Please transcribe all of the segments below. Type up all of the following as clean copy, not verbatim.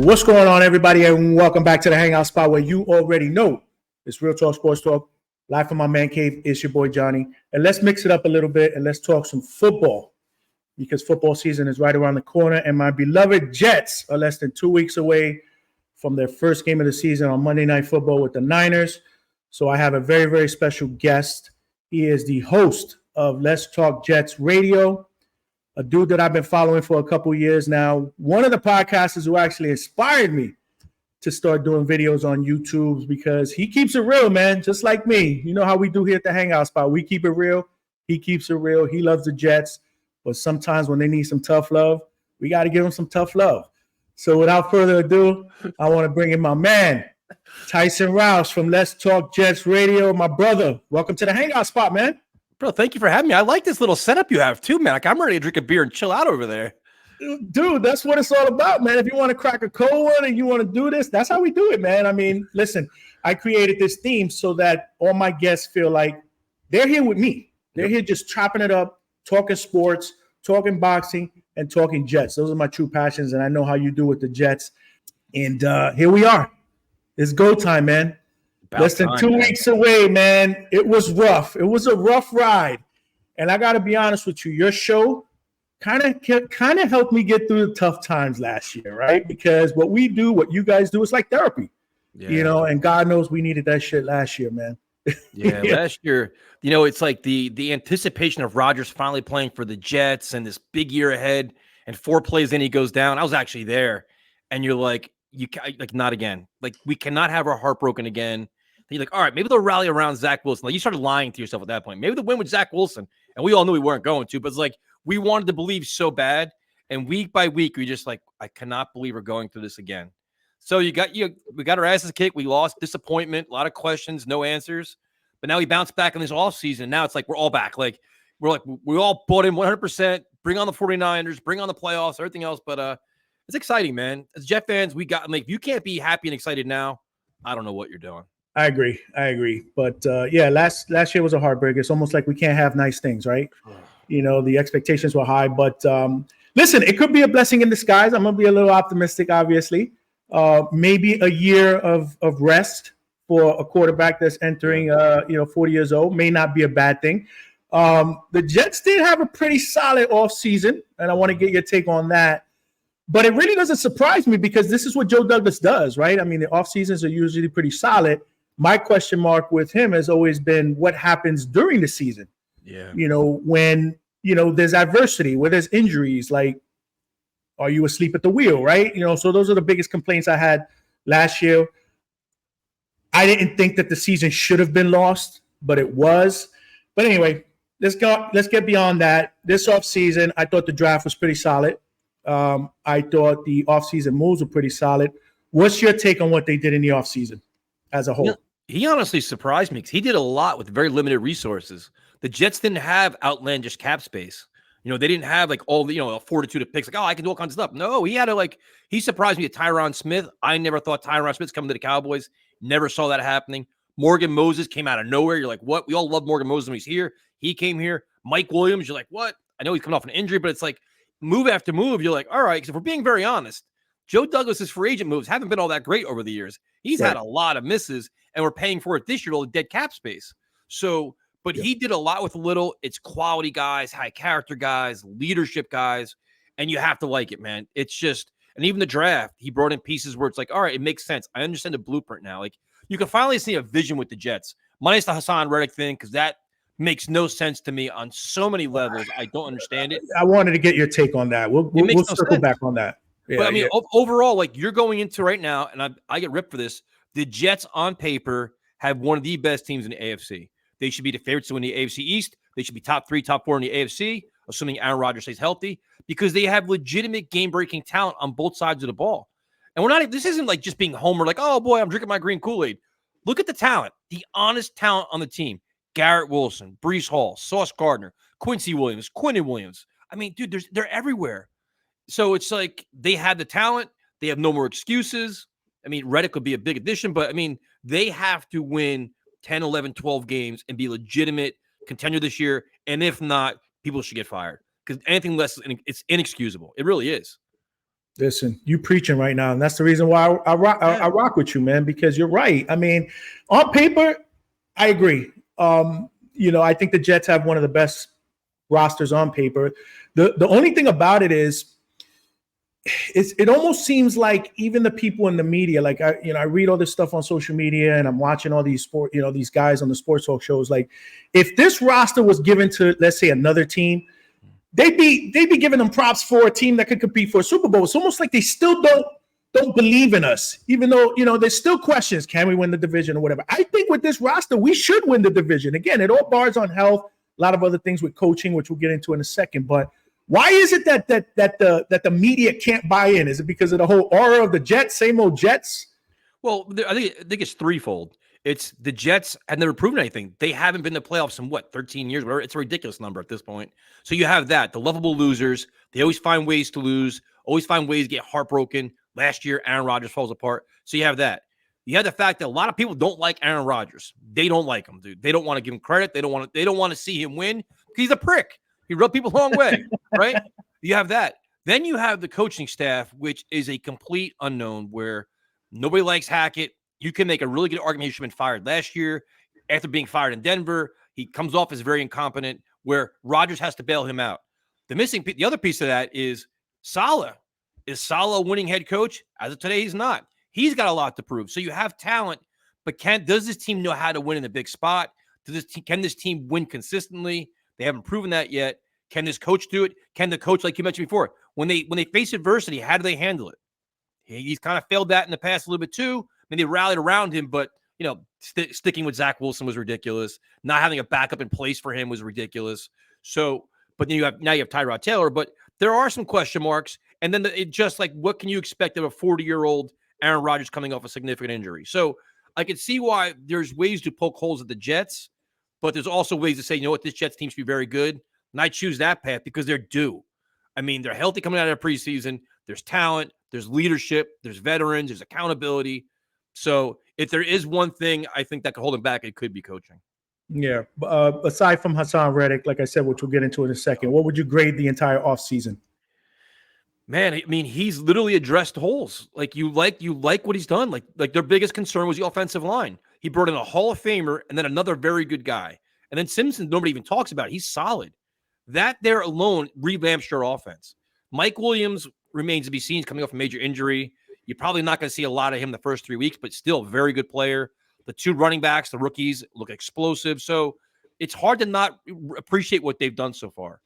What's going on, everybody, and welcome back to the Hangout Spot where you already know it's Real Talk Sports Talk. Live from my man cave, it's your boy Johnny. And let's mix it up a little bit and let's talk some football because football season is right around the corner and my beloved Jets are less than 2 weeks away from their first game of the season on Monday Night Football with the Niners. So I have a very, very special guest. He is the host of Let's Talk Jets Radio, a dude that I've been following for a couple years now. One of the podcasters who actually inspired me to start doing videos on YouTube because he keeps it real, man, just like me. You know how we do here at the Hangout Spot. We keep it real. He keeps it real. He loves the Jets. But sometimes when they need some tough love, we got to give them some tough love. So without further ado, I want to bring in my man, Tyson Rauch from Let's Talk Jets Radio. My brother, welcome to the Hangout Spot, man. Bro, thank you for having me. I like this little setup you have too, man. Like, I'm ready to drink a beer and chill out over there. Dude, that's what it's all about, man. If you want to crack a cold one and you want to do this, that's how we do it, man. I mean, listen, I created this theme so that all my guests feel like they're here with me. They're here just chopping it up, talking sports, talking boxing, and talking Jets. Those are my true passions, and I know how you do with the Jets. And here we are. It's go time, man. Less than 2 weeks away, man. It was rough. It was a rough ride. And I got to be honest with you, your show kind of helped me get through the tough times last year, right? Because what we do, what you guys do, it's like therapy, you know, and God knows we needed that shit last year, man. Yeah, last year, you know, it's like the anticipation of Rodgers finally playing for the Jets and this big year ahead, and 4 plays in he goes down. I was actually there, and you're like, not again. Like, we cannot have our heart broken again. And you're like, all right, maybe they'll rally around Zach Wilson. Like, you started lying to yourself at that point. Maybe they'll win with Zach Wilson, and we all knew we weren't going to, but it's like, we wanted to believe so bad, and week by week, we just like, I cannot believe we're going through this again. So we got our asses kicked. We lost, disappointment, a lot of questions, no answers. But now we bounced back in this offseason. Now it's like we're all back. Like we all bought in 100%. Bring on the 49ers, bring on the playoffs, everything else. But it's exciting, man. As Jet fans, if you can't be happy and excited now, I don't know what you're doing. I agree. But yeah, last year was a heartbreak. It's almost like we can't have nice things, right? You know, the expectations were high, but listen, it could be a blessing in disguise. I'm going to be a little optimistic, obviously. Maybe a year of rest for a quarterback that's entering, 40 years old may not be a bad thing. The Jets did have a pretty solid offseason, and I want to get your take on that. But it really doesn't surprise me because this is what Joe Douglas does, right? I mean, the off seasons are usually pretty solid. My question mark with him has always been what happens during the season. Yeah. You know, when, there's adversity, where there's injuries, like, are you asleep at the wheel, right? So those are the biggest complaints I had last year. I didn't think that the season should have been lost, but it was. But anyway, let's get beyond that. This offseason, I thought the draft was pretty solid. I thought the offseason moves were pretty solid. What's your take on what they did in the offseason as a whole? He honestly surprised me because he did a lot with very limited resources. The Jets didn't have outlandish cap space. They didn't have like all the, a fortitude of picks. Like, I can do all kinds of stuff. No, he had to he surprised me at Tyron Smith. I never thought Tyron Smith's coming to the Cowboys. Never saw that happening. Morgan Moses came out of nowhere. You're like, what? We all love Morgan Moses when he's here. He came here. Mike Williams, you're like, what? I know he's coming off an injury, but it's like move after move. You're like, all right, because if we're being very honest, Joe Douglas's free agent moves haven't been all that great over the years. He's had a lot of misses, and we're paying for it this year, all the dead cap space. So, but he did a lot with little. It's quality guys, high character guys, leadership guys, and you have to like it, man. It's just, and even the draft, he brought in pieces where it's like, all right, it makes sense. I understand the blueprint now. Like, you can finally see a vision with the Jets. Minus the Hasaan Reddick thing, because that makes no sense to me on so many levels. I don't understand it. I wanted to get your take on that. We'll circle back on that. Yeah, but I mean, overall, like you're going into right now, and I get ripped for this. The Jets on paper have one of the best teams in the AFC. They should be the favorites to win the AFC East. They should be top 3, top 4 in the AFC, assuming Aaron Rodgers stays healthy, because they have legitimate game-breaking talent on both sides of the ball. And this isn't like just being homer, like, oh boy, I'm drinking my green Kool-Aid. Look at the talent, the honest talent on the team. Garrett Wilson, Breece Hall, Sauce Gardner, Quincy Williams, Quinnen Williams. I mean, dude, they're everywhere. So it's like they had the talent. They have no more excuses. I mean, Reddick could be a big addition, but I mean, they have to win 10, 11, 12 games and be legitimate contender this year. And if not, people should get fired because anything less, it's inexcusable. It really is. Listen, you preaching right now, and that's the reason why I rock with you, man, because you're right. I mean, on paper, I agree. I think the Jets have one of the best rosters on paper. The only thing about it is, it almost seems like even the people in the media, like I read all this stuff on social media, and I'm watching all these these guys on the sports talk shows. Like, if this roster was given to, let's say, another team, they'd be giving them props for a team that could compete for a Super Bowl. It's almost like they still don't believe in us, even though, there's still questions. Can we win the division or whatever? I think with this roster, we should win the division. Again, it all bars on health, a lot of other things with coaching, which we'll get into in a second. But why is it that the media can't buy in? Is it because of the whole aura of the Jets, same old Jets? Well, I think it's threefold. It's the Jets have never proven anything. They haven't been to the playoffs in 13 years, whatever. It's a ridiculous number at this point. So you have that, the lovable losers. They always find ways to lose, always find ways to get heartbroken. Last year, Aaron Rodgers falls apart. So you have that. You have the fact that a lot of people don't like Aaron Rodgers. They don't like him, dude. They don't want to give him credit. They don't want to see him win because he's a prick. He rubbed people the wrong way, right? You have that. Then you have the coaching staff, which is a complete unknown where nobody likes Hackett. You can make a really good argument he should have been fired last year. After being fired in Denver, he comes off as very incompetent, where Rodgers has to bail him out. The other piece of that is Saleh. Is Saleh a winning head coach? As of today, he's not. He's got a lot to prove. So you have talent, but does this team know how to win in a big spot? Can this team win consistently? They haven't proven that yet. Can this coach do it? Can the coach, like you mentioned before, when they face adversity, how do they handle it? He's kind of failed that in the past a little bit too. I mean, they rallied around him, but sticking with Zach Wilson was ridiculous. Not having a backup in place for him was ridiculous. So, but then you have Tyrod Taylor, but there are some question marks. And then what can you expect of a 40-year-old Aaron Rodgers coming off a significant injury? So I can see why there's ways to poke holes at the Jets, but there's also ways to say, this Jets team should be very good. And I choose that path because they're due. I mean, they're healthy coming out of the preseason. There's talent, there's leadership, there's veterans, there's accountability. So if there is one thing I think that could hold them back, it could be coaching. Yeah. Aside from Hasaan Reddick, like I said, which we'll get into in a second, what would you grade the entire offseason? Man, I mean, he's literally addressed holes. Like you like what he's done. Like their biggest concern was the offensive line. He brought in a Hall of Famer and then another very good guy. And then Simpson, nobody even talks about. He's solid. That there alone revamps your offense. Mike Williams remains to be seen. He's coming off a major injury. You're probably not going to see a lot of him the first 3 weeks, but still a very good player. The two running backs, the rookies, look explosive. So it's hard to not appreciate what they've done so far.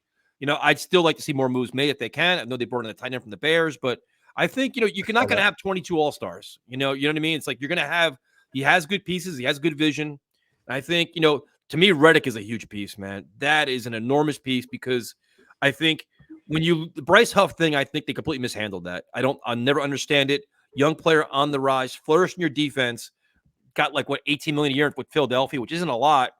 I'd still like to see more moves made if they can. I know they brought in a tight end from the Bears, but I think, you're not going to have 22 all-stars. You know what I mean? It's like you're going to have – he has good pieces. He has good vision. And I think, to me, Reddick is a huge piece, man. That is an enormous piece because I think the Bryce Huff thing, I think they completely mishandled that. I'll never understand it. Young player on the rise, flourish in your defense, got $18 million a year with Philadelphia, which isn't a lot.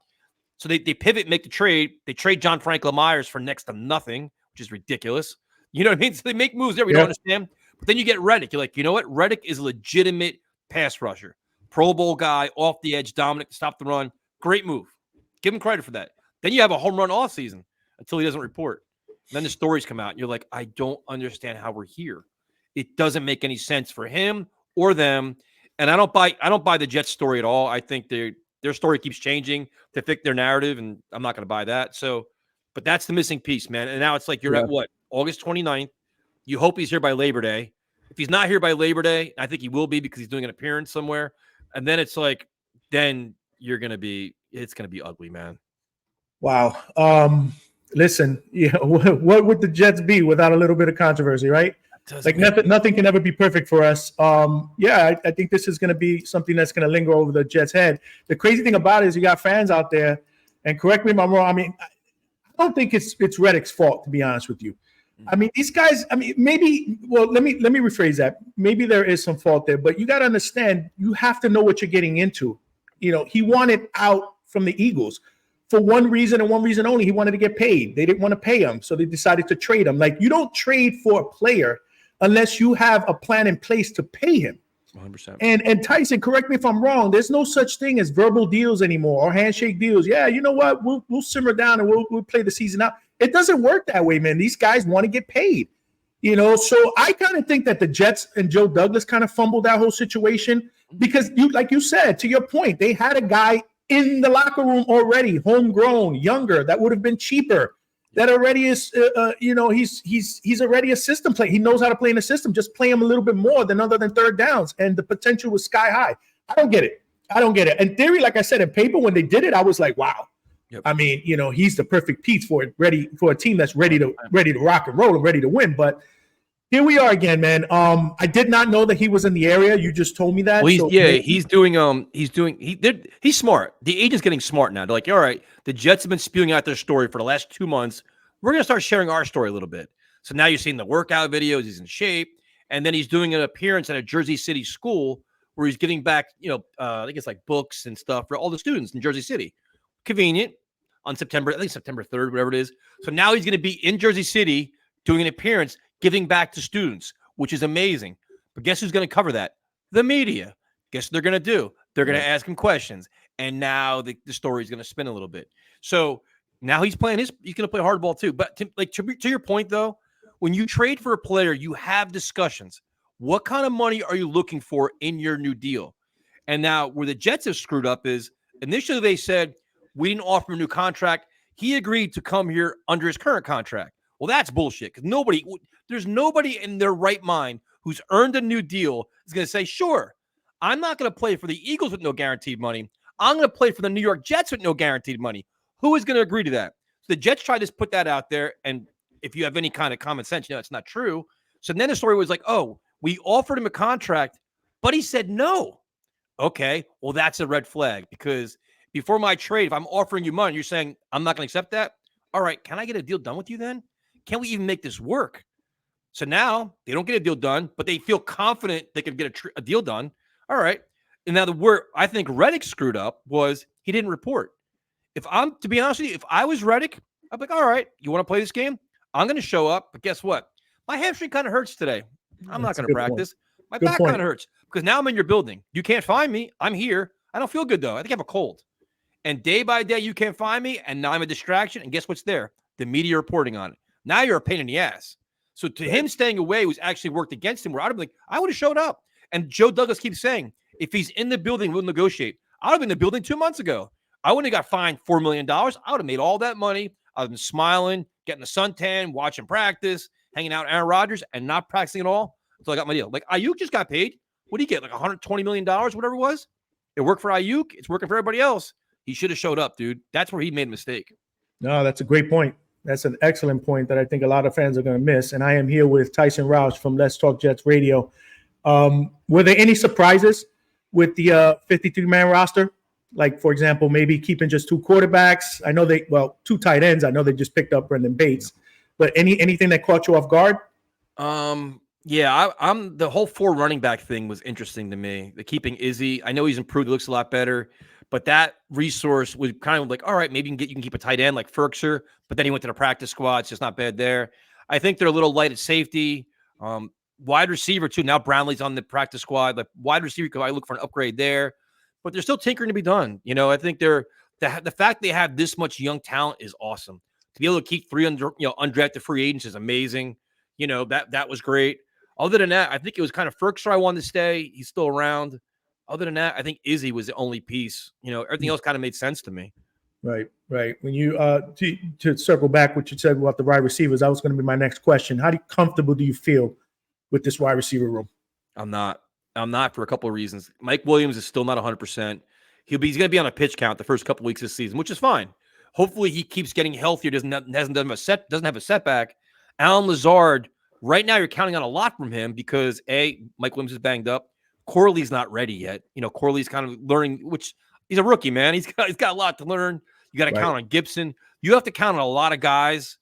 So they pivot, make the trade. They trade John Franklin Myers for next to nothing, which is ridiculous. You know what I mean? So they make moves there. We don't understand. But then you get Reddick. You're like, you know what? Reddick is a legitimate pass rusher. Pro Bowl guy, off the edge, dominant, stop the run. Great move. Give him credit for that. Then you have a home run all season until he doesn't report. Then the stories come out. And you're like, I don't understand how we're here. It doesn't make any sense for him or them. And I don't buy the Jets story at all. I think their story keeps changing to fit their narrative, and I'm not going to buy that. So, but that's the missing piece, man. And now it's like you're at August 29th. You hope he's here by Labor Day. If he's not here by Labor Day, I think he will be because he's doing an appearance somewhere. And then it's like, then it's going to be ugly, man. Wow. Listen, what would the Jets be without a little bit of controversy, right? Like nothing can ever be perfect for us. I think this is going to be something that's going to linger over the Jets' head. The crazy thing about it is you got fans out there, and correct me if I'm wrong. I mean, I don't think it's Reddick's fault, to be honest with you. I mean, these guys. I mean, maybe. Well, let me rephrase that. Maybe there is some fault there, but you got to understand. You have to know what you're getting into. He wanted out from the Eagles for one reason and one reason only. He wanted to get paid. They didn't want to pay him, so they decided to trade him. Like, you don't trade for a player unless you have a plan in place to pay him. 100%. And Tyson, correct me if I'm wrong, there's no such thing as verbal deals anymore or handshake deals. Yeah, you know what? We'll simmer down and we'll play the season out. It doesn't work that way, man. These guys want to get paid. You know, so I kind of think that the Jets and Joe Douglas kind of fumbled that whole situation because like you said, to your point, they had a guy in the locker room already, homegrown, younger, that would have been cheaper. That already is, he's already a system player. He knows how to play in a system. Just play him a little bit more than other than third downs, and the potential was sky high. I don't get it. In theory, like I said, in paper, when they did it, I was like, wow. Yep. I mean, he's the perfect piece for a team that's ready to rock and roll and ready to win. But here we are again, man. I did not know that he was in the area. You just told me that. Well, he's smart. The agent's getting smart now. They're like, all right, the Jets have been spewing out their story for the last 2 months. We're going to start sharing our story a little bit. So now you're seeing the workout videos. He's in shape. And then he's doing an appearance at a Jersey City school where he's giving back, I think it's like books and stuff for all the students in Jersey City. Convenient on September 3rd, whatever it is. So now he's going to be in Jersey City doing an appearance, giving back to students, which is amazing. But guess who's going to cover that? The media. Guess what they're going to do? They're going to ask him questions. And now the story is going to spin a little bit. So now he's going to play hardball too. But to your point, though, when you trade for a player, you have discussions. What kind of money are you looking for in your new deal? And now where the Jets have screwed up is initially they said, we didn't offer him a new contract. He agreed to come here under his current contract. Well, that's bullshit because there's nobody in their right mind who's earned a new deal is going to say, sure, I'm not going to play for the Eagles with no guaranteed money. I'm going to play for the New York Jets with no guaranteed money. Who is going to agree to that? So the Jets tried to put that out there. And if you have any kind of common sense, it's not true. So then the story was like, oh, we offered him a contract, but he said no. Okay, well, that's a red flag because before my trade, if I'm offering you money, you're saying I'm not going to accept that. All right, can I get a deal done with you then? Can we even make this work? So now they don't get a deal done, but they feel confident they can get a deal done. All right. And now where I think Reddick screwed up was he didn't report. To be honest with you, if I was Reddick, I'd be like, all right, you want to play this game? I'm going to show up. But guess what? My hamstring kind of hurts today. I'm not going to practice. My back kind of hurts because now I'm in your building. You can't find me. I'm here. I don't feel good, though. I think I have a cold. And day by day, you can't find me. And now I'm a distraction. And guess what's there? The media reporting on it. Now you're a pain in the ass. So to him staying away was actually worked against him. Where I'd have been like, I would have showed up. And Joe Douglas keeps saying, if he's in the building, we'll negotiate. I would have been in the building 2 months ago. I wouldn't have got fined $4 million. I would have made all that money. I would have been smiling, getting the suntan, watching practice, hanging out with Aaron Rodgers, and not practicing at all until I got my deal. Like Ayuk just got paid. What did he get? Like $120 million, whatever it was? It worked for Ayuk. It's working for everybody else. He should have showed up, dude. That's where he made a mistake. No, that's a great point. That's an excellent point that I think a lot of fans are going to miss. And I am here with Tyson Rauch from Let's Talk Jets Radio. Were there any surprises with the 53-man roster? Like, for example, maybe keeping just 2 quarterbacks. I know 2 tight ends. I know they just picked up Brendan Bates. But anything that caught you off guard? Yeah, I'm the whole 4 running back thing was interesting to me. The keeping Izzy. I know he's improved. He looks a lot better. But that resource was kind of like, all right, maybe you can keep a tight end like Ferkser, but then he went to the practice squad. It's just not bad there. I think they're a little light at safety. Wide receiver, too. Now Brownlee's on the practice squad. Like wide receiver, I look for an upgrade there. But there's still tinkering to be done. I think the fact they have this much young talent is awesome. To be able to keep 3 undrafted free agents is amazing. That was great. Other than that, I think it was kind of Ferkser I wanted to stay. He's still around. Other than that, I think Izzy was the only piece. Everything else kind of made sense to me. Right. When you to circle back what you said about the wide receivers, that was going to be my next question. How comfortable do you feel with this wide receiver room? I'm not for a couple of reasons. Mike Williams is still not 100%. He's going to be on a pitch count the first couple of weeks of the season, which is fine. Hopefully, he keeps getting healthier. Doesn't have a setback. Alan Lazard, right now, you're counting on a lot from him because Mike Williams is banged up. Corley's not ready yet. Corley's kind of learning, which he's a rookie, man. He's got a lot to learn. You got to count on Gibson. You have to count on a lot of guys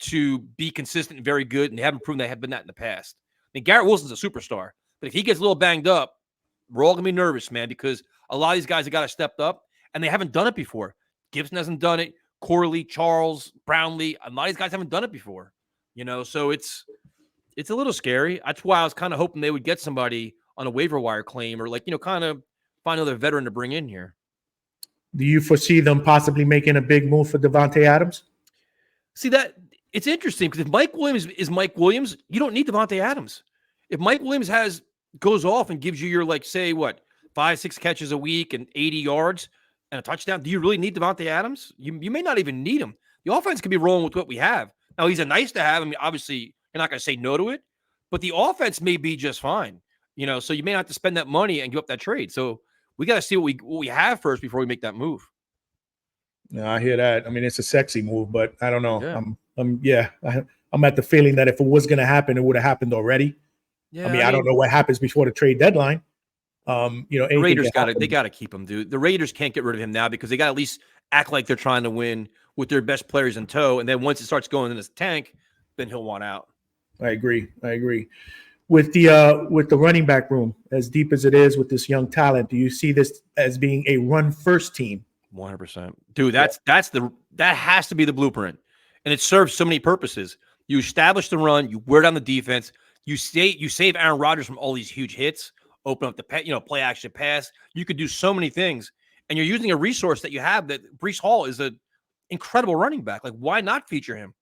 to be consistent and very good, and they haven't proven they have been that in the past. I mean, Garrett Wilson's a superstar, but if he gets a little banged up, we're all going to be nervous, man, because a lot of these guys have got to step up, and they haven't done it before. Gibson hasn't done it. Corley, Charles, Brownlee, a lot of these guys haven't done it before. So it's a little scary. That's why I was kind of hoping they would get somebody on a waiver wire claim or kind of find another veteran to bring in here. Do you foresee them possibly making a big move for Devontae Adams? See that it's interesting because if Mike Williams is Mike Williams, you don't need Devontae Adams. If Mike Williams goes off and gives you your, like, say what, 5-6 catches a week and 80 yards and a touchdown, do you really need Devontae Adams? You may not even need him. The offense can be rolling with what we have. Now, he's a nice to have. I mean, obviously, you're not going to say no to it, but the offense may be just fine. So you may not have to spend that money and give up that trade. So we got to see what we have first before we make that move. No, I hear that. I mean, it's a sexy move, but I don't know. Yeah. I'm at the feeling that if it was going to happen, it would have happened already. Yeah, I mean, I don't know what happens before the trade deadline. The Raiders they got to keep him, dude. The Raiders can't get rid of him now because they got to at least act like they're trying to win with their best players in tow. And then once it starts going in this tank, then he'll want out. I agree. With the running back room, as deep as it is with this young talent, do you see this as being a run first team? 100%. Dude, that has to be the blueprint. And it serves so many purposes. You establish the run, you wear down the defense, you save Aaron Rodgers from all these huge hits, open up the play action pass. You could do so many things. And you're using a resource that you have that Breece Hall is an incredible running back. Like, why not feature him?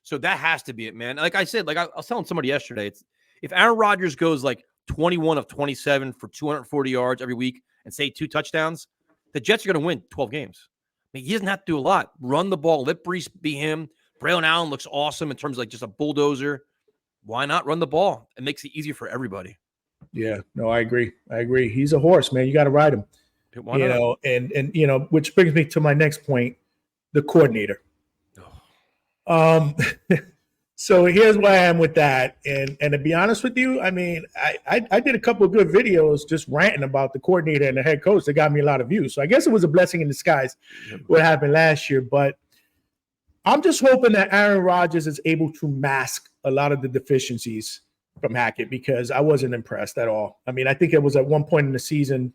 So that has to be it, man. Like I said, like I was telling somebody yesterday, if Aaron Rodgers goes like 21 of 27 for 240 yards every week and say 2 touchdowns, the Jets are going to win 12 games. I mean, he doesn't have to do a lot. Run the ball. Let Breece be him. Braylon Allen looks awesome in terms of like just a bulldozer. Why not run the ball? It makes it easier for everybody. Yeah, no, I agree. He's a horse, man. You got to ride him. Why not? And which brings me to my next point, the coordinator. So here's where I am with that. And to be honest with you, I mean, I did a couple of good videos just ranting about the coordinator and the head coach that got me a lot of views. So I guess it was a blessing in disguise what happened last year. But I'm just hoping that Aaron Rodgers is able to mask a lot of the deficiencies from Hackett, because I wasn't impressed at all. I mean, I think it was at one point in the season,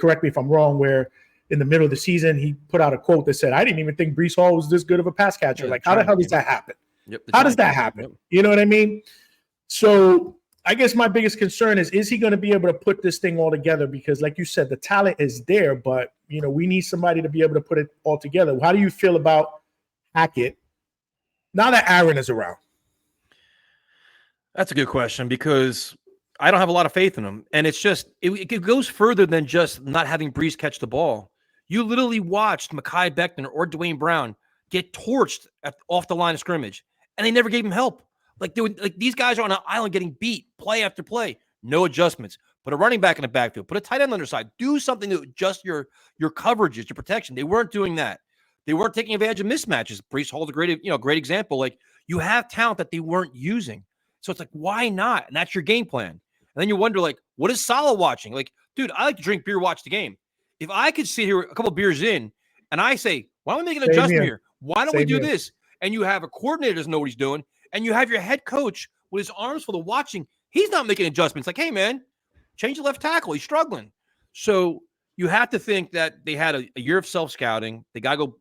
correct me if I'm wrong, where in the middle of the season, he put out a quote that said, I didn't even think Breece Hall was this good of a pass catcher. Like, how the hell does that happen? How does that happen? Yep. You know what I mean? So I guess my biggest concern is he going to be able to put this thing all together? Because like you said, the talent is there, but, we need somebody to be able to put it all together. How do you feel about Hackett now that Aaron is around? That's a good question, because I don't have a lot of faith in him. And it's just, it goes further than just not having Breece catch the ball. You literally watched Mekhi Becton or Dwayne Brown get torched off the line of scrimmage, and they never gave him help. Like these guys are on an island getting beat play after play. No adjustments. Put a running back in the backfield. Put a tight end on their side. Do something to adjust your coverages, your protection. They weren't doing that. They weren't taking advantage of mismatches. Breece Hall's a great example. Like, you have talent that they weren't using. So it's like, why not? And that's your game plan. And then you wonder, like, what is Salah watching? Like, dude, I like to drink beer, watch the game. If I could sit here a couple of beers in and I say, why don't we make an adjustment here? Why don't we do this? And you have a coordinator that doesn't know what he's doing, and you have your head coach with his arms full of watching. He's not making adjustments. Like, hey, man, change the left tackle. He's struggling. So you have to think that they had a year of self-scouting. They got to go,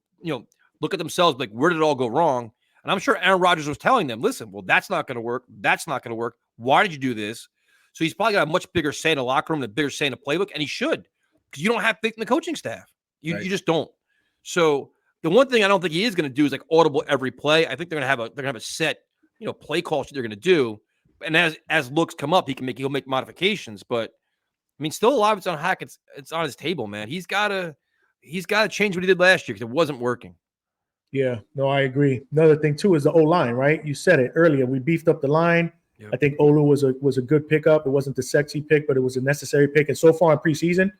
look at themselves, like, where did it all go wrong? And I'm sure Aaron Rodgers was telling them, listen, well, that's not going to work. That's not going to work. Why did you do this? So he's probably got a much bigger say in the locker room, a bigger say in the playbook, and he should, because you don't have faith in the coaching staff. You just don't. So the one thing I don't think he is going to do is like audible every play. I think they're going to have a set, play calls that they're going to do. And as looks come up, he'll make modifications. But I mean, still a lot of it's on Hackett. It's on his table, man. He's got to change what he did last year because it wasn't working. Yeah, no, I agree. Another thing too is the O-line, right? You said it earlier. We beefed up the line. Yep. I think Olu was a good pickup. It wasn't the sexy pick, but it was a necessary pick. And so far in preseason,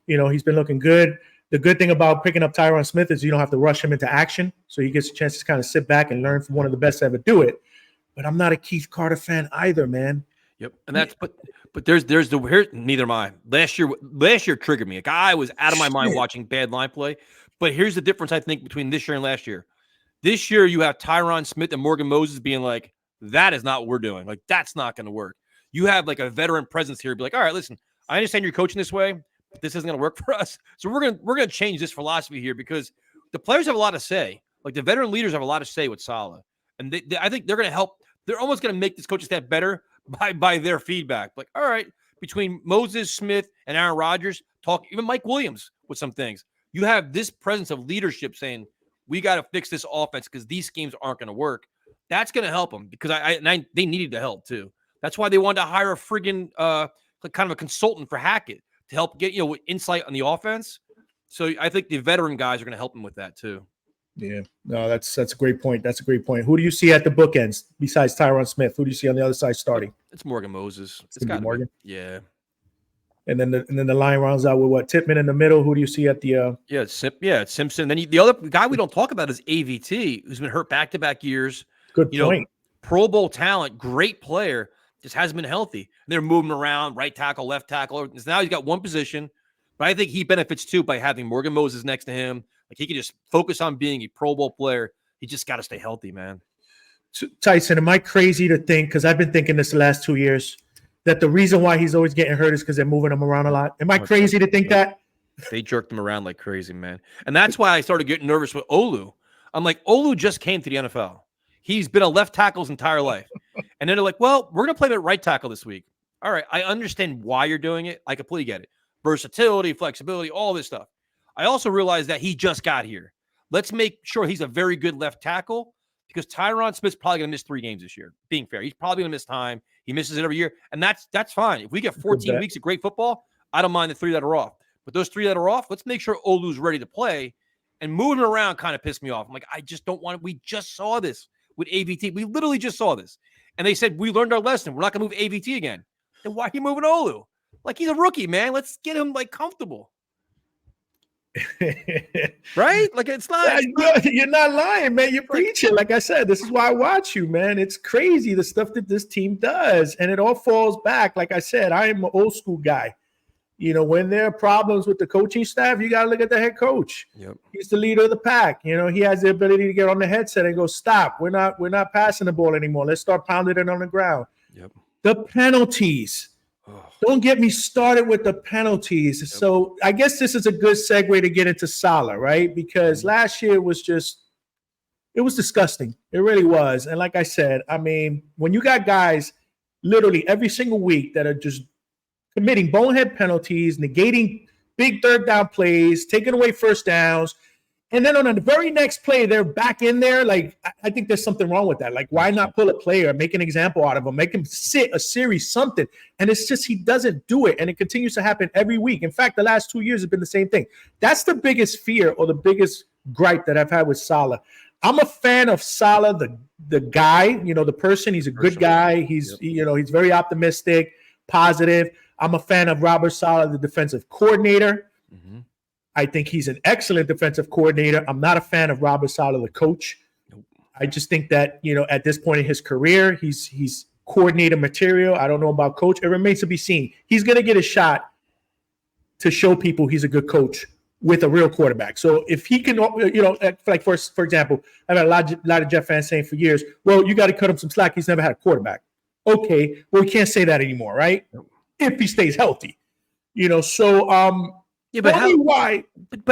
he's been looking good. The good thing about picking up Tyron Smith is you don't have to rush him into action, so he gets a chance to kind of sit back and learn from one of the best to ever do it. But I'm not a Keith Carter fan either, man. Yep, and that's but there's neither am I. Last year triggered me. Like, I was out of my mind watching bad line play. But here's the difference, I think, between this year and last year. This year, you have Tyron Smith and Morgan Moses being like, that is not what we're doing. Like, that's not going to work. You have like a veteran presence here. Be like, all right, listen, I understand you're coaching this way, but this isn't going to work for us. So we're gonna change this philosophy here, because the players have a lot to say. Like, the veteran leaders have a lot to say with Salah. And I think they're going to help. They're almost going to make this coaching staff better by their feedback. Like, all right, between Moses, Smith, and Aaron Rodgers, even Mike Williams with some things. You have this presence of leadership saying, we got to fix this offense because these schemes aren't going to work. That's going to help them because they needed the help too. That's why they wanted to hire a friggin' kind of a consultant for Hackett to help get insight on the offense. So I think the veteran guys are going to help him with that too. Yeah, no, that's a great point. That's a great point. Who do you see at the bookends besides Tyron Smith? Who do you see on the other side starting? It's Morgan Moses. It's got Morgan. Yeah. And then the line rounds out with what? Tippmann in the middle. Who do you see at the? It's Simpson. Then the other guy we don't talk about is AVT, who's been hurt back-to-back years. Good point. Pro Bowl talent, great player, just hasn't been healthy. And they're moving around, right tackle, left tackle. So now he's got one position, but I think he benefits too by having Morgan Moses next to him. Like he can just focus on being a Pro Bowl player. He just got to stay healthy, man. Tyson, am I crazy to think? Because I've been thinking this the last 2 years. That the reason why he's always getting hurt is because they're moving him around a lot. Am I crazy to think that? They jerked him around like crazy, man. And that's why I started getting nervous with Olu. I'm like, Olu just came to the NFL. He's been a left tackle his entire life. And then they're like, well, we're going to play him at right tackle this week. All right, I understand why you're doing it. I completely get it. Versatility, flexibility, all this stuff. I also realize that he just got here. Let's make sure he's a very good left tackle because Tyron Smith's probably going to miss 3 games this year. Being fair, he's probably going to miss time. He misses it every year, and that's fine. If we get 14 weeks of great football, I don't mind the 3 that are off. But those 3 that are off, let's make sure Olu's ready to play. And moving him around kind of pissed me off. I'm like, I just don't want it. We just saw this with AVT. We literally just saw this. And they said, we learned our lesson. We're not going to move AVT again. Then why are you moving Olu? Like, he's a rookie, man. Let's get him, comfortable. Right? Like, it's not. You're not lying, man. You're preaching. Like I said, this is why I watch you, man. It's crazy the stuff that this team does. And it all falls back. Like I said, I am an old school guy. When there are problems with the coaching staff, you got to look at the head coach. Yep. He's the leader of the pack. He has the ability to get on the headset and go, stop. We're not passing the ball anymore. Let's start pounding it on the ground. Yep. The penalties. Don't get me started with the penalties. Yep. So I guess this is a good segue to get into Salah, right? Because last year it was disgusting. It really was. And like I said, I mean, when you got guys literally every single week that are just committing bonehead penalties, negating big third down plays, taking away first downs, and then on the very next play, they're back in there. Like, I think there's something wrong with that. Like, why not pull a player, make an example out of him, make him sit a series, something? And it's just he doesn't do it, and it continues to happen every week. In fact, the last 2 years have been the same thing. That's the biggest fear or the biggest gripe that I've had with Salah. I'm a fan of Salah, the guy, the person. He's a good guy. He's he's very optimistic, positive. I'm a fan of Robert Saleh, the defensive coordinator. Mm-hmm. I think he's an excellent defensive coordinator. I'm not a fan of Robert Saleh, the coach. Nope. I just think that, at this point in his career, he's coordinator material. I don't know about coach. It remains to be seen. He's going to get a shot to show people he's a good coach with a real quarterback. So if he can, like for example, I've had a lot of Jet fans saying for years, well, you got to cut him some slack. He's never had a quarterback. Okay, well, we can't say that anymore, right? Nope. If he stays healthy, so yeah, but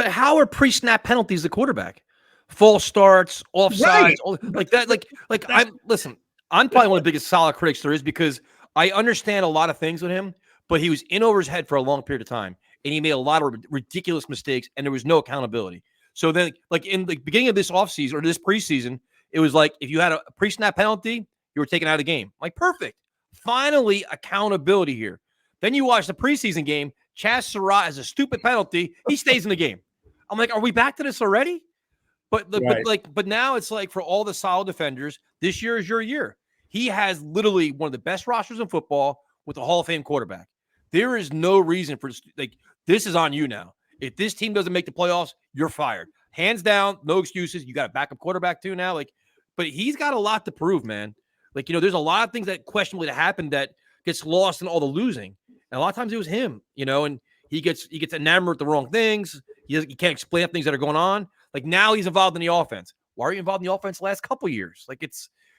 how are pre-snap penalties the quarterback? False starts, offsides, right. Like that. Like I'm probably one of the biggest Salah critics there is because I understand a lot of things with him, but he was in over his head for a long period of time, and he made a lot of ridiculous mistakes, and there was no accountability. So then, like in the beginning of this offseason or this preseason, it was like if you had a pre-snap penalty, you were taken out of the game. Like, perfect. Finally, accountability here. Then you watch the preseason game. Chaz Surratt has a stupid penalty. He stays in the game. I'm like, are we back to this already? But now it's like for all the solid defenders, this year is your year. He has literally one of the best rosters in football with a Hall of Fame quarterback. There is no reason for this is on you now. If this team doesn't make the playoffs, you're fired. Hands down, no excuses. You got a backup quarterback too now. But he's got a lot to prove, man. There's a lot of things that questionably happened that gets lost in all the losing. And a lot of times it was him, and he gets enamored with the wrong things. He can't explain things that are going on. Like now he's involved in the offense. Why are you involved in the offense the last couple of years?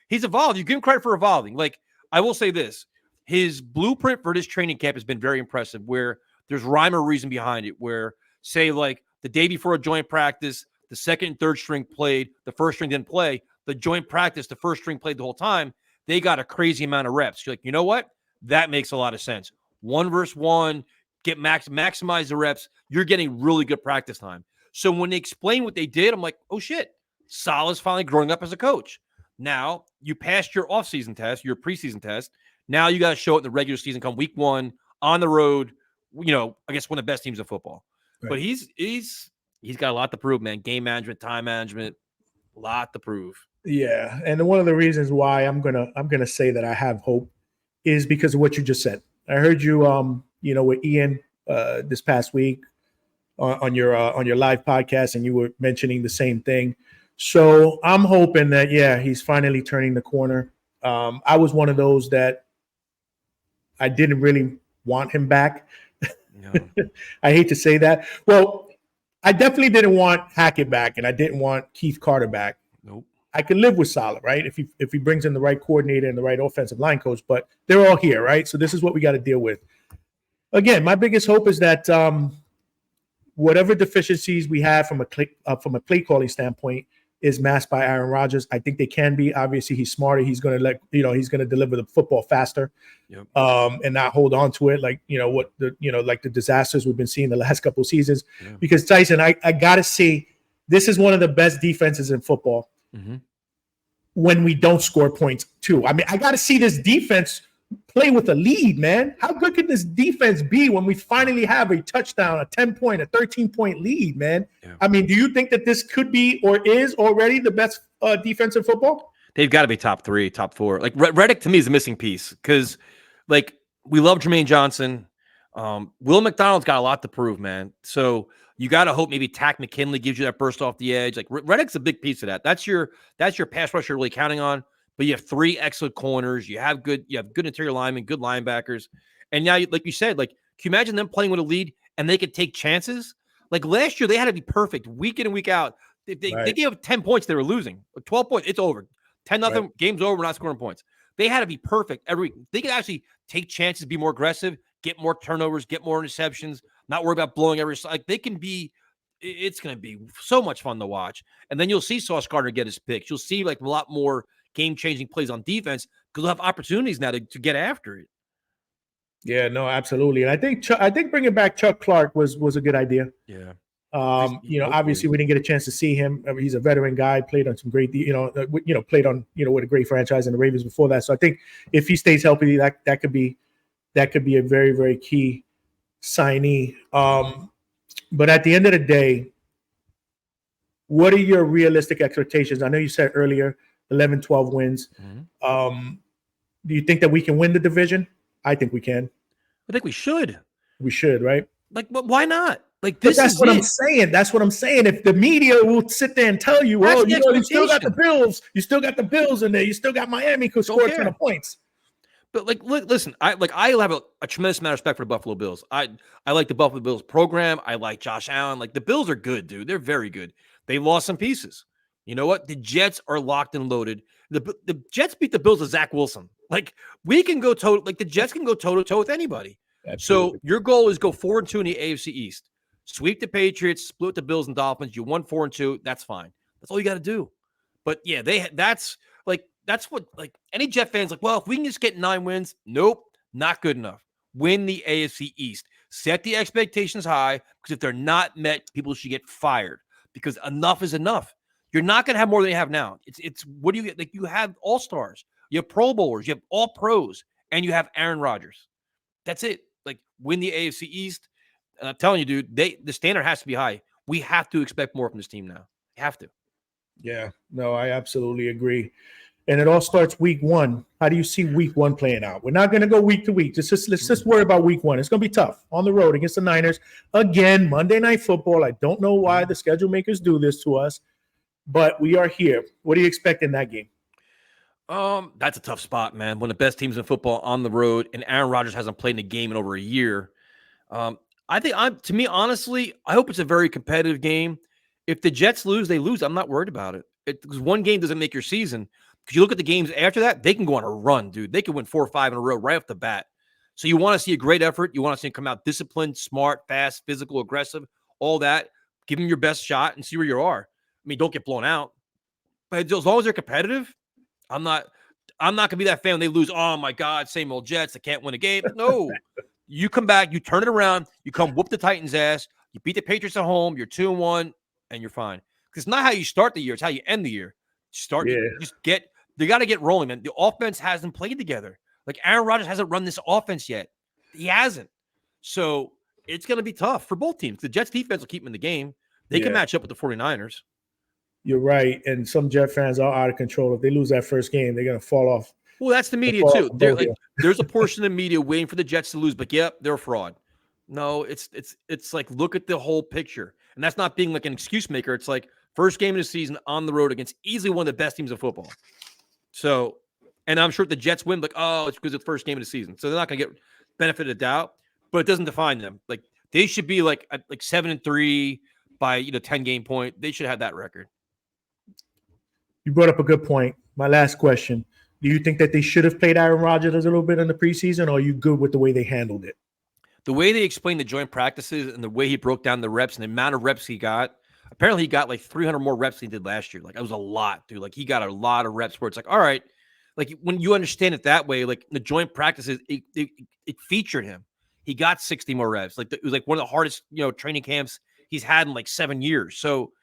He's evolved. You give him credit for evolving. Like I will say this, his blueprint for this training camp has been very impressive where there's rhyme or reason behind it where say like the day before a joint practice, the second and third string played, the first string didn't play, the joint practice, the first string played the whole time. They got a crazy amount of reps. You're like, you know what? That makes a lot of sense. 1 versus 1, maximize the reps. You're getting really good practice time. So when they explain what they did, I'm like, oh shit, Salah's finally growing up as a coach. Now you passed your offseason test, your preseason test. Now you got to show it in the regular season come week 1 on the road, against one of the best teams in football. Right. But he's got a lot to prove, man. Game management, time management, a lot to prove. Yeah, and one of the reasons why I'm gonna say that I have hope is because of what you just said. I heard you, with Ian this past week on your live podcast, and you were mentioning the same thing. So I'm hoping that he's finally turning the corner. I was one of those that I didn't really want him back. No. I hate to say that. Well, I definitely didn't want Hackett back, and I didn't want Keith Carter back. Nope. I can live with Saleh, right? If he brings in the right coordinator and the right offensive line coach, but they're all here, right? So this is what we got to deal with. Again, my biggest hope is that whatever deficiencies we have from a play calling standpoint is masked by Aaron Rodgers. I think they can be. Obviously, he's smarter. He's going to he's going to deliver the football faster, yep. And not hold on to it like like the disasters we've been seeing the last couple of seasons. Yeah. Because Tyson, I got to say, this is one of the best defenses in football. Mm-hmm. When we don't score points too. I mean, I got to see this defense play with a lead, man. How good can this defense be when we finally have a touchdown, a 10-point, a 13-point lead, man? Yeah. I mean, do you think that this could be or is already the best defense in football? They've got to be top 3, top 4. Like Reddick to me is a missing piece because, like, we love Jermaine Johnson. Will McDonald's got a lot to prove, man. So you got to hope maybe Tack McKinley gives you that burst off the edge. Like Reddick's a big piece of that. That's your pass rush you're really counting on. But you have 3 excellent corners. You have good interior linemen, good linebackers. And now, like you said, like, can you imagine them playing with a lead and they could take chances? Like last year, they had to be perfect week in and week out. They gave up 10 points, they were losing. 12 points, it's over. 10-0, right. Game's over, we're not scoring points. They had to be perfect every week. They could actually take chances, be more aggressive, get more turnovers, get more interceptions, not worry about blowing every – like they can be – it's going to be so much fun to watch. And then you'll see Sauce Gardner get his picks. You'll see like a lot more game-changing plays on defense because they'll have opportunities now to get after it. Yeah, no, absolutely. And I think bringing back Chuck Clark was a good idea. Yeah. Obviously we didn't get a chance to see him. I mean, he's a veteran guy, played on some great, played on, with a great franchise in the Ravens before that. So I think if he stays healthy, that could be a very, very key signee. But at the end of the day, what are your realistic expectations? I know you said earlier 11, 12 wins. Mm-hmm. Do you think that we can win the division? I think we can. I think we should. We should, right? Like, why not? Like this that's what I'm saying. That's what I'm saying. If the media will sit there and tell you, well, you still got the Bills, in there, you still got Miami who scored a ton of points. But like, listen, I have a tremendous amount of respect for the Buffalo Bills. I like the Buffalo Bills program. I like Josh Allen. Like the Bills are good, dude. They're very good. They lost some pieces. You know what? The Jets are locked and loaded. The Jets beat the Bills with Zach Wilson. Like we can go the Jets can go toe to toe with anybody. Absolutely. So your goal is go 4-2 in the AFC East. Sweep the Patriots, split the Bills and Dolphins. You won 4-2. That's fine. That's all you got to do. But yeah, that's what any Jet fans like. Well, if we can just get 9 wins, nope, not good enough. Win the AFC East. Set the expectations high because if they're not met, people should get fired because enough is enough. You're not going to have more than you have now. It's what do you get? Like you have all stars, you have Pro Bowlers, you have all pros, and you have Aaron Rodgers. That's it. Like win the AFC East. And I'm telling you, dude, the standard has to be high. We have to expect more from this team now. You have to. Yeah, no, I absolutely agree. And it all starts week 1. How do you see week 1 playing out? We're not going to go week to week. Let's just worry about week 1. It's going to be tough on the road against the Niners. Again, Monday Night Football. I don't know why the schedule makers do this to us, but we are here. What do you expect in that game? That's a tough spot, man. One of the best teams in football on the road, and Aaron Rodgers hasn't played in a game in over a year. I think to me, honestly, I hope it's a very competitive game. If the Jets lose, they lose. I'm not worried about it. Because one game doesn't make your season. Because you look at the games after that, they can go on a run, dude. They can win 4 or 5 in a row right off the bat. So you want to see a great effort. You want to see them come out disciplined, smart, fast, physical, aggressive, all that. Give them your best shot and see where you are. I mean, don't get blown out. But as long as they're competitive, I'm not going to be that fan when they lose. Oh, my God, same old Jets. They can't win a game. No. You come back, you turn it around, you come whoop the Titans' ass, you beat the Patriots at home, you're 2-1, and you're fine. Because it's not how you start the year, it's how you end the year. You just They got to get rolling, man. The offense hasn't played together. Like Aaron Rodgers hasn't run this offense yet. He hasn't. So it's going to be tough for both teams. The Jets defense will keep them in the game. They can match up with the 49ers. You're right. And some Jet fans are out of control. If they lose that first game, they're going to fall off. Well, that's the media too. There's a portion of the media waiting for the Jets to lose, but yep, they're a fraud. No, it's like, look at the whole picture. And that's not being like an excuse maker. It's like first game of the season on the road against easily one of the best teams in football. So, and I'm sure if the Jets win, like, oh, it's because it's the first game of the season. So they're not going to get benefit of doubt, but it doesn't define them. Like they should be like 7-3 by 10-game point. They should have that record. You brought up a good point. My last question. Do you think that they should have played Aaron Rodgers a little bit in the preseason, or are you good with the way they handled it? The way they explained the joint practices and the way he broke down the reps and the amount of reps he got, apparently he got like 300 more reps than he did last year. Like, that was a lot, dude. Like, he got a lot of reps where it's like, all right, like when you understand it that way, like the joint practices, it featured him. He got 60 more reps. Like, it was like one of the hardest, training camps he's had in like 7 years. So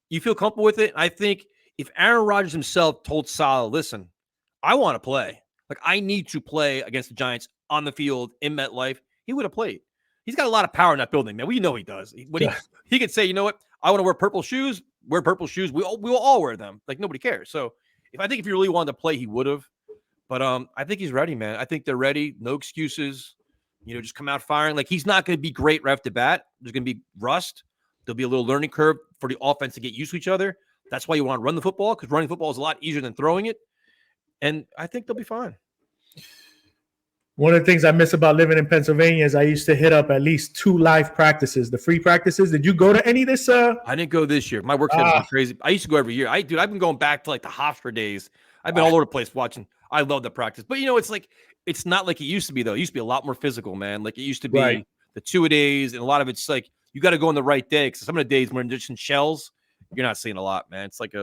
you feel comfortable with it. I think if Aaron Rodgers himself told Saleh, listen, I want to play. Like, I need to play against the Giants on the field in MetLife, he would have played. He's got a lot of power in that building, man. We know he does. He could say, you know what? I want to wear purple shoes. Wear purple shoes. We will all wear them. Like, nobody cares. So I think if you really wanted to play, he would have. But I think he's ready, man. I think they're ready. No excuses. Just come out firing. Like, he's not going to be great right off the bat. There's going to be rust. There'll be a little learning curve for the offense to get used to each other. That's why you want to run the football, because running football is a lot easier than throwing it. And I think they'll be fine. One of the things I miss about living in Pennsylvania is I used to hit up at least 2 live practices, the free practices. Did you go to any of this? I didn't go this year. My work schedule is crazy. I used to go every year. I've been going back to like the Hofstra days. I've been all over the place watching. I love the practice. But, it's like, it's not like it used to be, though. It used to be a lot more physical, man. Like, it used to be the 2-a-days, and a lot of it's like, you got to go on the right day, because some of the days when they're just in shells, you're not seeing a lot, man. It's like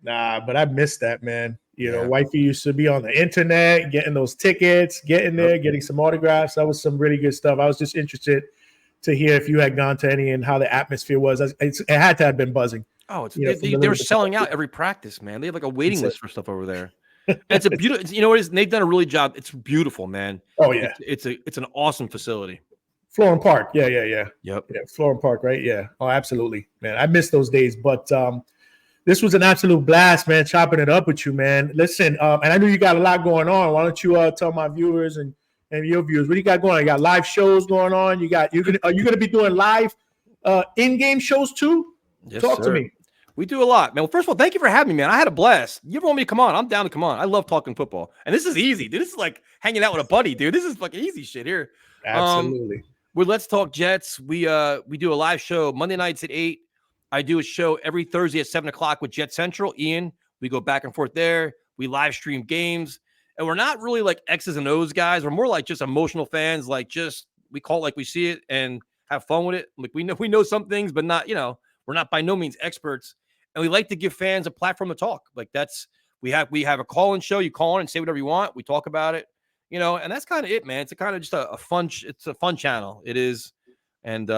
Nah, but I missed that, man. Wifey used to be on the internet, getting those tickets, getting there, getting some autographs. That was some really good stuff. I was just interested to hear if you had gone to any and how the atmosphere was. It had to have been buzzing. Oh, they were selling out every practice, man. They have like a waiting list for stuff over there. It's a beautiful. What it is? They've done a really job. It's beautiful, man. Oh yeah, it's an awesome facility. Florham Park, yeah. Yep. Yeah, Florham Park, right? Yeah. Oh, absolutely, man. I miss those days, but this was an absolute blast, man. Chopping it up with you, man. Listen, and I know you got a lot going on. Why don't you tell my viewers and your viewers what you got going on? You got live shows going on. Are you gonna be doing live in-game shows too? Yes, Talk sir. to me. We do a lot, man. Well, first of all, thank you for having me, man. I had a blast. You ever want me to come on? I'm down to come on. I love talking football, and this is easy, dude. This is like hanging out with a buddy, dude. This is fucking easy shit here. Absolutely. Well, Let's Talk Jets. We do a live show Monday nights at 8. I do a show every Thursday at 7 o'clock with Jet Central. Ian, we go back and forth there. We live stream games, and we're not really like X's and O's guys. We're more like just emotional fans. Like, just we call it like we see it and have fun with it. Like, we know some things, but not we're not by no means experts. And we like to give fans a platform to talk. Like, we have a call-in show. You call in and say whatever you want. We talk about it, and that's kind of it, man. It's kind of just a fun. It's a fun channel. It is, and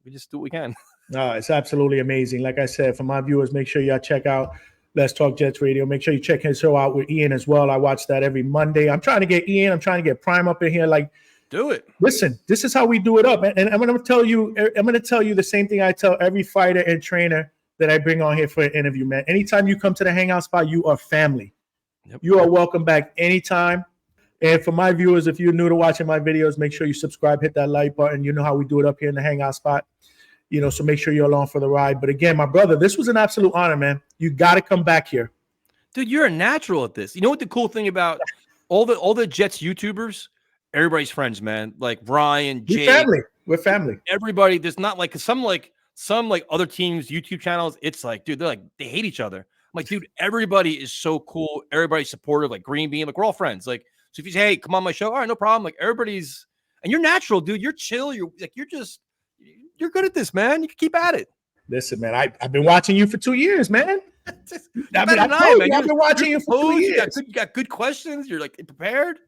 we just do what we can. No, it's absolutely amazing. Like I said, for my viewers, make sure y'all check out Let's Talk Jets Radio. Make sure you check his show out with Ian as well. I watch that every Monday. I'm trying to get Ian. I'm trying to get Prime up in here. Like, do it. Listen, this is how we do it up, and I'm going to tell you the same thing I tell every fighter and trainer that I bring on here for an interview, man. Anytime you come to the hangout spot, you are family. Yep. You are welcome back anytime. And for my viewers, if you're new to watching my videos, make sure you subscribe, hit that like button. You know how we do it up here in the hangout spot. So make sure you're along for the ride. But again, my brother, this was an absolute honor, man. You got to come back here. Dude, you're a natural at this. You know what the cool thing about all the Jets YouTubers? Everybody's friends, man. Like Ryan, Jay. We're family. Everybody, there's not like some other teams' YouTube channels. It's like, dude, they hate each other. I'm like, dude, everybody is so cool. Everybody's supportive, like Green Bean. Like, we're all friends. Like, so if you say, hey, come on my show, all right, no problem. Like, everybody's, and you're natural, dude. You're chill. You're good at this, man. You can keep at it. Listen, man, I've been watching you for 2 years, man. I've been watching you for 2 years. You got good questions. You're like prepared.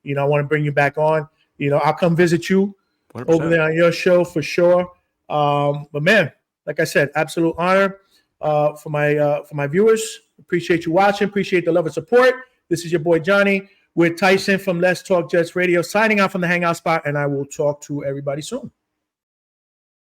I want to bring you back on. I'll come visit you 100%. Over there on your show for sure. But man, like I said, absolute honor for my viewers. Appreciate you watching. Appreciate the love and support. This is your boy Johnny with Tyson from Let's Talk Jets Radio, signing out from the Hangout Spot, and I will talk to everybody soon.